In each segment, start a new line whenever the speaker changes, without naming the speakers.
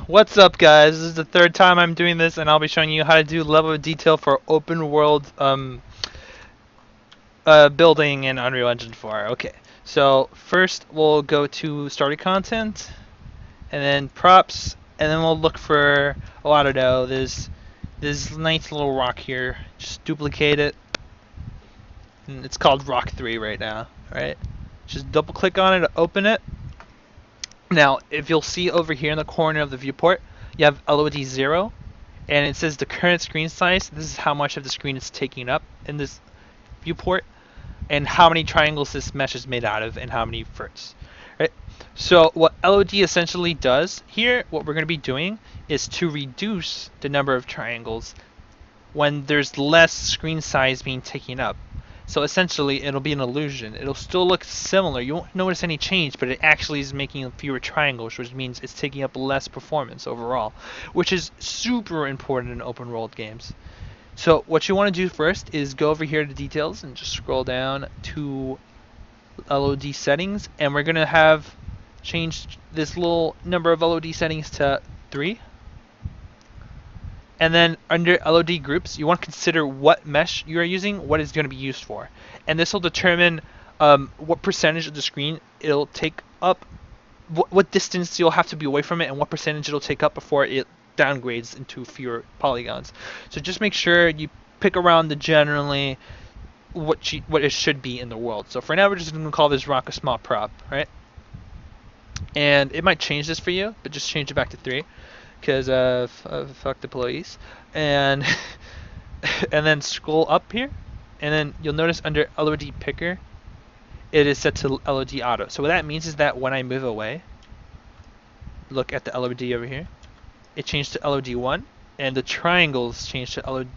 What's up, guys? This is the third time I'm doing this, and I'll be showing you how to do level of detail for open world building in Unreal Engine 4. Okay, so first we'll go to starter content, and then props, and then we'll look for, oh, I don't know, there's this nice little rock here. Just duplicate it. And it's called Rock 3 right now, right? Just double click on it to open it. Now, if you'll see over here in the corner of the viewport, you have LOD 0, and it says the current screen size. This is how much of the screen it's taking up in this viewport, and how many triangles this mesh is made out of, and how many verts. Right? So what LOD essentially does here, what we're going to be doing, is to reduce the number of triangles when there's less screen size being taken up. So essentially, it'll be an illusion. It'll still look similar. You won't notice any change, but it actually is making fewer triangles, which means it's taking up less performance overall, which is super important in open world games. So what you want to do first is go over here to details and just scroll down to LOD settings, and we're going to have changed this little number of LOD settings to 3. And then under LOD groups, you want to consider what mesh you are using, what it's going to be used for. And this will determine what percentage of the screen it'll take up, what distance you'll have to be away from it, and what percentage it'll take up before it downgrades into fewer polygons. So just make sure you pick around the generally what it should be in the world. So for now, we're just going to call this rock a small prop, right? And it might change this for you, but just change it back to 3. Because fuck the police, and and then scroll up here, and then you'll notice under LOD picker, it is set to LOD auto. So what that means is that when I move away, look at the LOD over here, it changed to LOD 1, and the triangles changed to LOD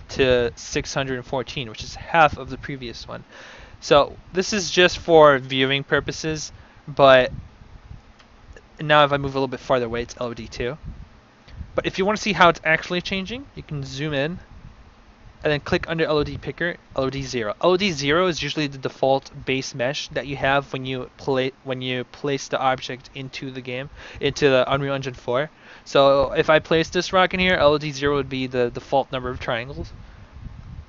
to 614, which is half of the previous one. So this is just for viewing purposes, but now if I move a little bit farther away, it's LOD 2. But if you want to see how it's actually changing, you can zoom in and then click under LOD picker, LOD 0. LOD 0 is usually the default base mesh that you have when you place the object into the game, into the Unreal Engine 4. So if I place this rock in here, LOD 0 would be the default number of triangles.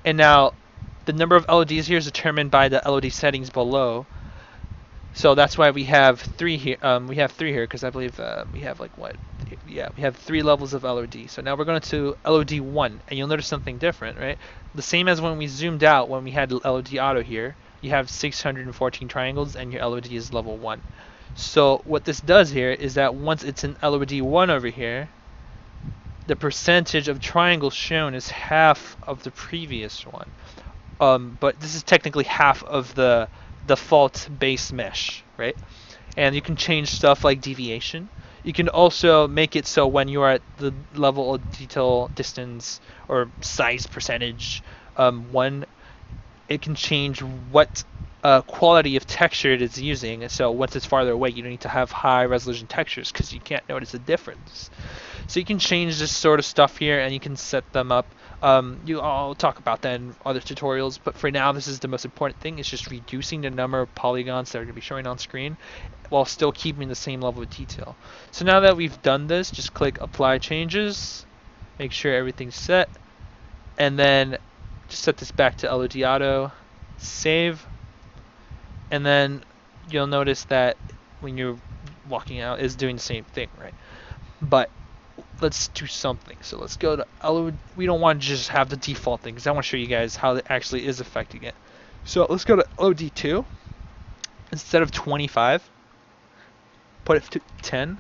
And now the number of LODs here is determined by the LOD settings below. So that's why we have 3 here. We have 3 here because I believe we have like what? Yeah, we have 3 levels of LOD. So now we're going to LOD 1, and you'll notice something different, right? The same as when we zoomed out when we had LOD auto here. You have 614 triangles, and your LOD is level 1. So what this does here is that once it's in LOD 1 over here, the percentage of triangles shown is half of the previous one. But this is technically half of the default base mesh, right? And you can change stuff like deviation. You can also make it so when you are at the level of detail, distance, or size percentage 1, it can change what quality of texture it is using. So once it's farther away, you don't need to have high resolution textures because you can't notice the difference. So you can change this sort of stuff here, and you can set them up. I'll talk about that in other tutorials, but for now, this is the most important thing. It's just reducing the number of polygons that are going to be showing on screen while still keeping the same level of detail. So now that we've done this, just click Apply Changes, make sure everything's set, and then just set this back to LOD Auto, save, and then you'll notice that when you're walking out, it's doing the same thing, right? But let's do something. So let's go to LOD. We don't want to just have the default thing because I want to show you guys how it actually is affecting it. So let's go to LOD 2. Instead of 25, put it to 10,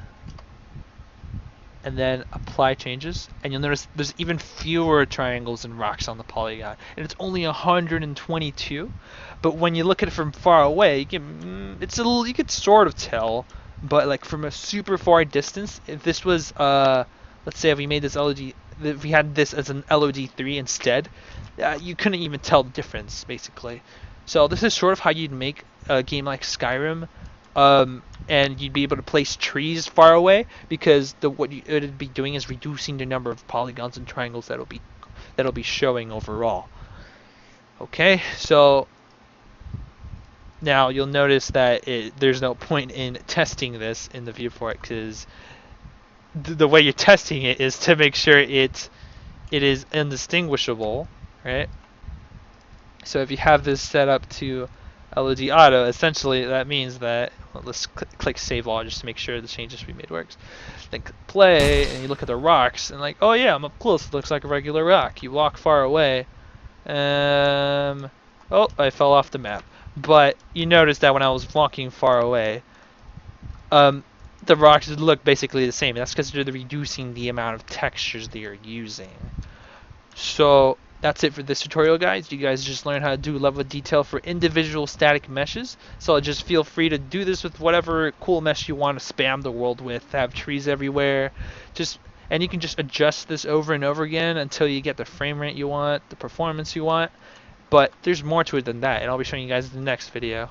and then apply changes. And you'll notice there's even fewer triangles and rocks on the polygon, and it's only 122. But when you look at it from far away, you could sort of tell. But like from a super far distance, if this was let's say if we made this LOD, if we had this as an LOD 3 instead, you couldn't even tell the difference basically. So this is sort of how you'd make a game like Skyrim, and you'd be able to place trees far away because what it would be doing is reducing the number of polygons and triangles that'll be showing overall. Okay, so now you'll notice that there's no point in testing this in the viewport because the way you're testing it is to make sure it is indistinguishable, right? So if you have this set up to LOD auto, essentially that means that, well, let's click save all just to make sure the changes we made works. Then click play, and you look at the rocks, and like, oh yeah, I'm up close. It looks like a regular rock. You walk far away. Oh, I fell off the map. But you notice that when I was walking far away, the rocks look basically the same. That's because they're reducing the amount of textures they are using. So that's it for this tutorial, guys. You guys just learned how to do level of detail for individual static meshes. So just feel free to do this with whatever cool mesh you want to spam the world with. Have trees everywhere. And you can just adjust this over and over again until you get the frame rate you want, the performance you want. But there's more to it than that, and I'll be showing you guys in the next video.